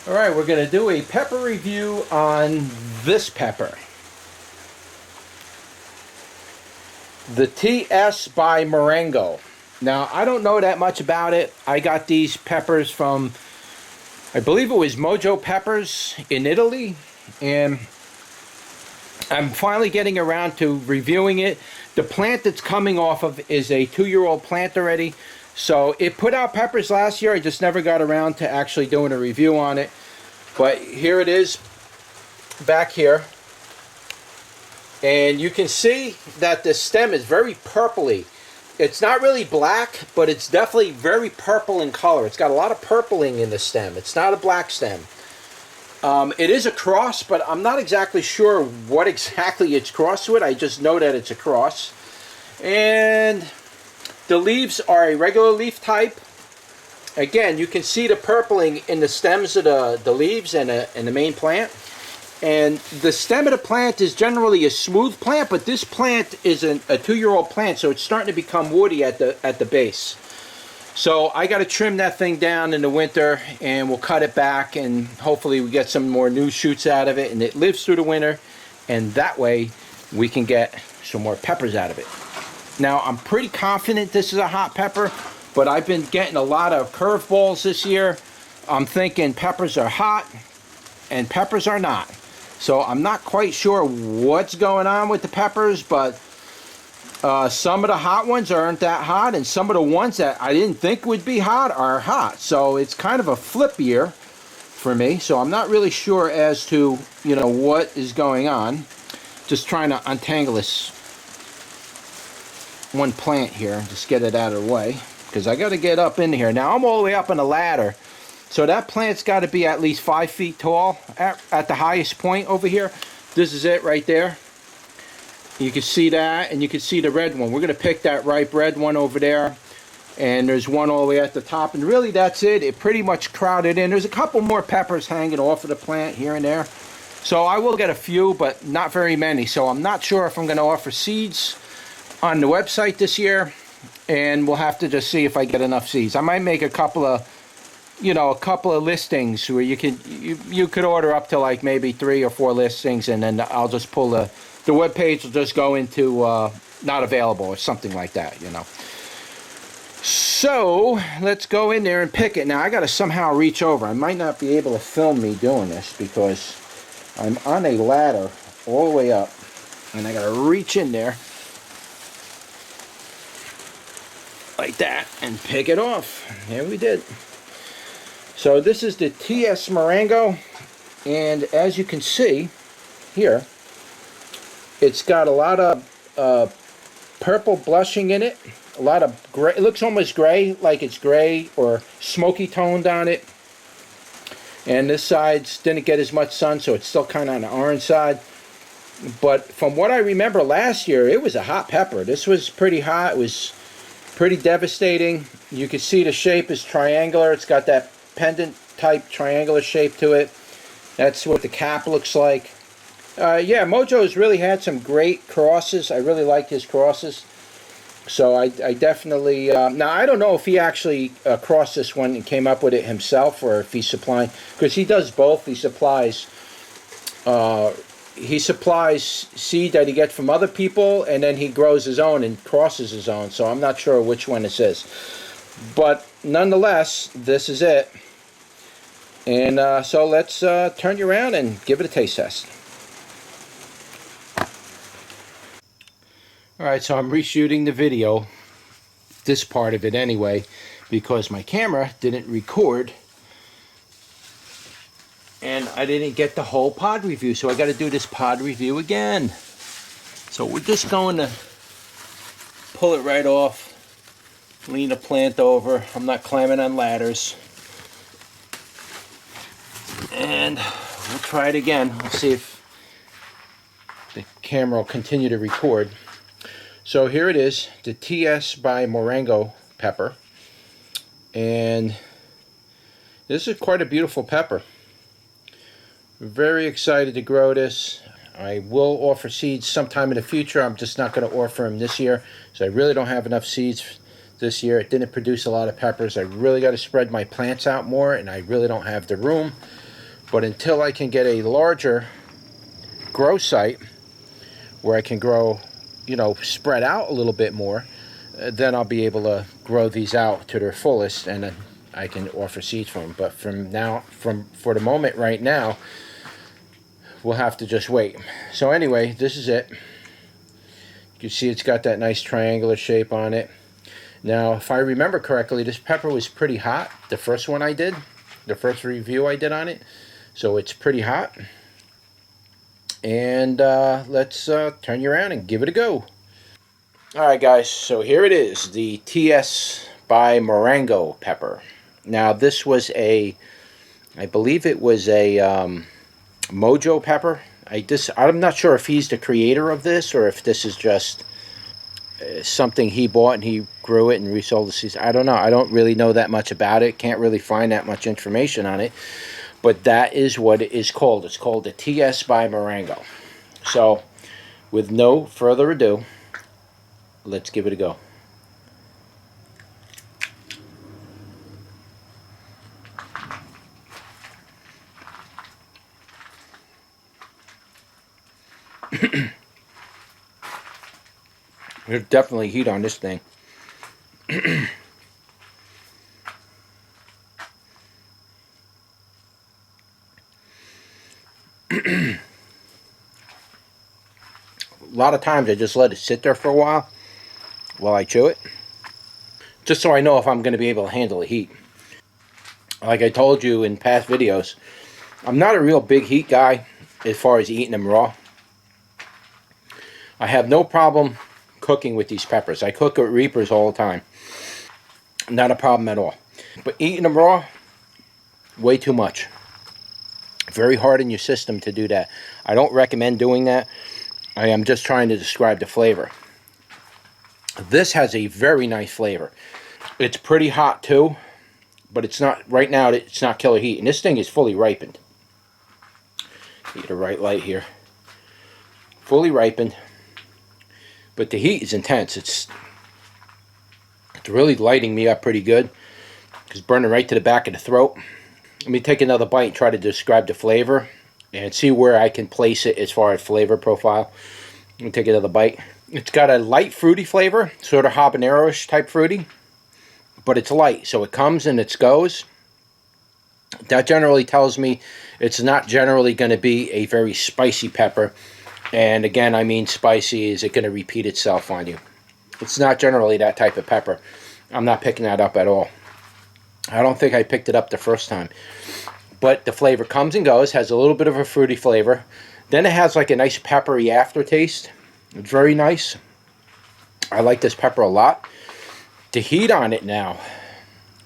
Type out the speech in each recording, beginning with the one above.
Alright, we're going to do a pepper review on this pepper. The TS by Morango. Now, I don't know that much about it. I got these peppers from, I believe it was Mojo peppers in Italy. And I'm finally getting around to reviewing it. The plant that's coming off of is a 2-year-old plant already. So it put out peppers last year. I just never got around to actually doing a review on it. But here it is back here. And you can see that the stem is very purpley. It's not really black, but it's definitely very purple in color. It's got a lot of purpling in the stem. It's not a black stem. It is a cross, but I'm not exactly sure what exactly it's crossed with. I just know that it's a cross. And the leaves are a regular leaf type. Again, you can see the purpling in the stems of the leaves and the main plant. And the stem of the plant is generally a smooth plant, but this plant is a 2-year-old plant, so it's starting to become woody at the base. So I got to trim that thing down in the winter, and we'll cut it back, and hopefully we get some more new shoots out of it, and it lives through the winter, and that way we can get some more peppers out of it. Now, I'm pretty confident this is a hot pepper, but I've been getting a lot of curveballs this year. I'm thinking peppers are hot, and peppers are not. So I'm not quite sure what's going on with the peppers, but some of the hot ones aren't that hot, and some of the ones that I didn't think would be hot are hot. So it's kind of a flip year for me. So I'm not really sure as to, you know, what is going on. Just trying to untangle this one plant here, just get it out of the way, because I got to get up in here. Now I'm all the way up on the ladder. So that plant's got to be at least 5 feet tall at the highest point over here. This is it right there. You can see that, and you can see the red one. We're going to pick that ripe red one over there. And there's one all the way at the top. And really, that's it. It pretty much crowded in. There's a couple more peppers hanging off of the plant here and there. So I will get a few, but not very many. So I'm not sure if I'm going to offer seeds on the website this year. And we'll have to just see if I get enough seeds. I might make a couple of listings where you could order up to like maybe 3 or 4 listings, and then I'll just pull the web page will just go into not available or something like that, you know. So let's go in there and pick it. Now I got to somehow reach over. I might not be able to film me doing this because I'm on a ladder all the way up, and I got to reach in there like that and pick it off. Here we did. So this is the TS Morango, and as you can see here, it's got a lot of purple blushing in it, a lot of gray. It looks almost gray, like it's gray or smoky toned on it. And this side didn't get as much sun, so it's still kind of on the orange side. But from what I remember last year, it was a hot pepper. This was pretty hot. It was pretty devastating. You can see the shape is triangular. It's got that pendant type triangular shape to it. That's what the cap looks like. Yeah, Mojo's really had some great crosses. I really like his crosses. So I definitely, now I don't know if he actually crossed this one and came up with it himself, or if he's supplying, because he does both. He supplies seed that he gets from other people, and then he grows his own and crosses his own. So I'm not sure which one this is. But nonetheless, this is it. And so let's turn you around and give it a taste test. Alright, so I'm reshooting the video, this part of it anyway, because my camera didn't record and I didn't get the whole pod review, so I got to do this pod review again. So we're just going to pull it right off, lean the plant over. I'm not climbing on ladders. And we'll try it again. We'll see if the camera will continue to record. So here it is, the TS by Morango pepper. And this is quite a beautiful pepper. Very excited to grow this. I will offer seeds sometime in the future. I'm just not going to offer them this year. So I really don't have enough seeds this year. It didn't produce a lot of peppers. I really got to spread my plants out more, and I really don't have the room. But until I can get a larger grow site where I can grow, you know, spread out a little bit more, then I'll be able to grow these out to their fullest, and then I can offer seeds for them. But for the moment right now, we'll have to just wait. So anyway, this is it. You can see it's got that nice triangular shape on it. Now, if I remember correctly, this pepper was pretty hot. The first one I did, the first review I did on it. So it's pretty hot. And let's turn you around and give it a go. Alright guys, so here it is, the TS by Morango Pepper. Now this was I believe it was a Mojo pepper. I'm not sure if he's the creator of this or if this is just something he bought and he grew it and resold the seeds. I don't know. I don't really know that much about it. Can't really find that much information on it. But that is what it is called. It's called the TS by Morango. So, with no further ado, let's give it a go. There's definitely heat on this thing. A lot of times I just let it sit there for a while I chew it, just so I know if I'm going to be able to handle the heat. Like I told you in past videos, I'm not a real big heat guy as far as eating them raw. I have no problem cooking with these peppers. I cook with reapers all the time. Not a problem at all. But eating them raw, way too much. Very hard in your system to do that. I don't recommend doing that. I am just trying to describe the flavor. This has a very nice flavor. It's pretty hot too, but it's not, right now it's not killer heat. And this thing is fully ripened. Get a right light here. Fully ripened. But the heat is intense. It's really lighting me up pretty good. It's burning right to the back of the throat. Let me take another bite and try to describe the flavor and see where I can place it as far as flavor profile. Let me take another bite. It's got a light fruity flavor, sort of habanero-ish type fruity, but it's light, so it comes and it goes. That generally tells me it's not generally going to be a very spicy pepper. And again, I mean spicy, is it going to repeat itself on you? It's not generally that type of pepper. I'm not picking that up at all. I don't think I picked it up the first time. But the flavor comes and goes, has a little bit of a fruity flavor. Then it has like a nice peppery aftertaste. It's very nice. I like this pepper a lot. The heat on it now.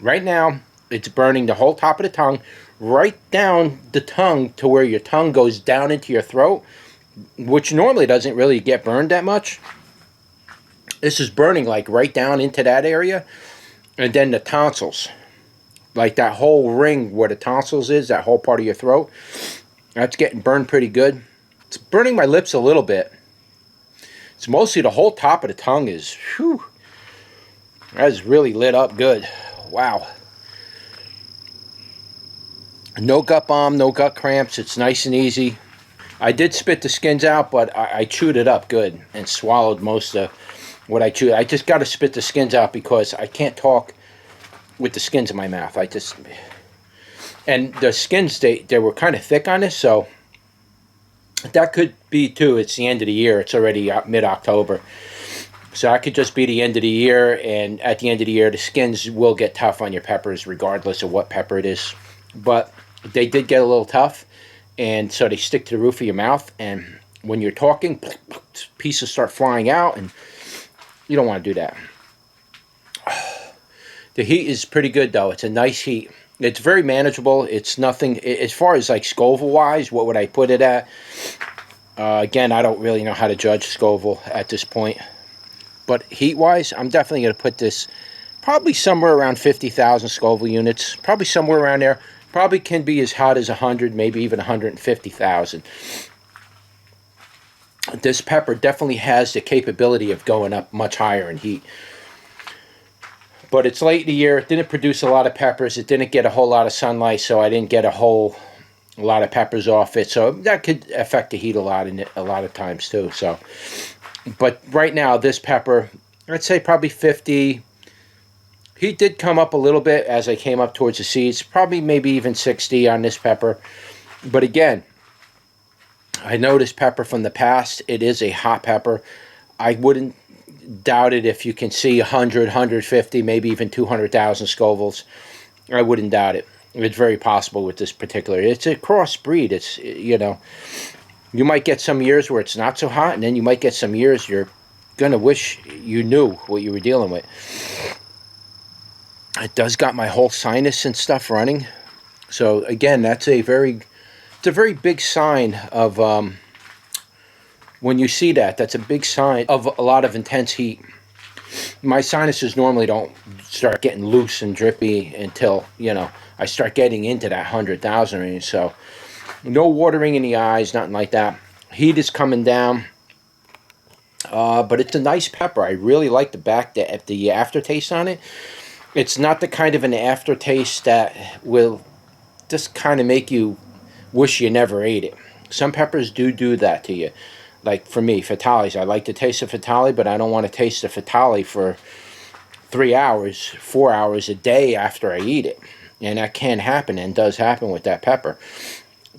Right now, it's burning the whole top of the tongue, right down the tongue to where your tongue goes down into your throat, which normally doesn't really get burned that much. This is burning like right down into that area. And then the tonsils. Like that whole ring where the tonsils is, that whole part of your throat, that's getting burned pretty good. It's burning my lips a little bit. It's mostly the whole top of the tongue is, whew, that is really lit up good. Wow. No gut bomb, no gut cramps. It's nice and easy. I did spit the skins out, but I chewed it up good and swallowed most of what I chewed. I just got to spit the skins out because I can't talk with the skins in my mouth. And the skins, they were kind of thick on this, so that could be too. It's the end of the year. It's already mid-October. So that could just be the end of the year, and at the end of the year, the skins will get tough on your peppers regardless of what pepper it is. But they did get a little tough, and so they stick to the roof of your mouth, and when you're talking, pieces start flying out, and you don't want to do that. The heat is pretty good, though. It's a nice heat. It's very manageable. It's nothing, as far as like Scoville-wise, what would I put it at? Again, I don't really know how to judge Scoville at this point. But heat-wise, I'm definitely going to put this probably somewhere around 50,000 Scoville units. Probably somewhere around there. Probably can be as hot as 100, maybe even 150,000. This pepper definitely has the capability of going up much higher in heat. But it's late in the year. It didn't produce a lot of peppers. It didn't get a whole lot of sunlight, so I didn't get a whole a lot of peppers off it, so that could affect the heat a lot in it a lot of times too. So, but right now this pepper, I'd say probably 50. Heat did come up a little bit as I came up towards the seeds, probably maybe even 60 on this pepper. But again, I know this pepper from the past. It is a hot pepper. I wouldn't doubt it if you can see 100, 150, maybe even 200,000 Scovilles. I wouldn't doubt it. It's very possible with this particular. It's a crossbreed. It's, you know, you might get some years where it's not so hot, and then you might get some years you're going to wish you knew what you were dealing with. It does got my whole sinus and stuff running. So again, that's a very big sign of, when you see that, that's a big sign of a lot of intense heat. My sinuses normally don't start getting loose and drippy until, you know, I start getting into that 100,000 range. So no watering in the eyes, nothing like that. Heat is coming down. But it's a nice pepper. I really like the aftertaste on it. It's not the kind of an aftertaste that will just kind of make you wish you never ate it. Some peppers do that to you. Like for me, Fatales. I like the taste of Fatale, but I don't want to taste the Fatale for 3 hours, 4 hours a day after I eat it. And that can happen, and does happen with that pepper.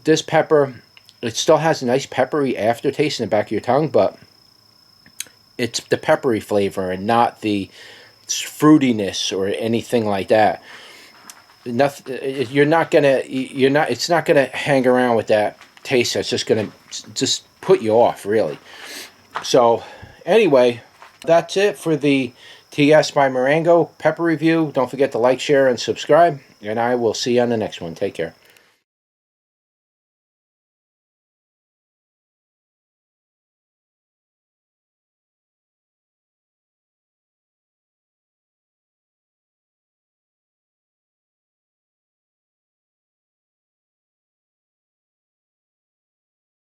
This pepper, it still has a nice peppery aftertaste in the back of your tongue, but it's the peppery flavor and not the fruitiness or anything like that. It's not gonna hang around with that taste. That's just gonna put you off, really. So anyway, that's it for the TS by Morango pepper review. Don't forget to like, share, and subscribe, and I will see you on the next one. Take care.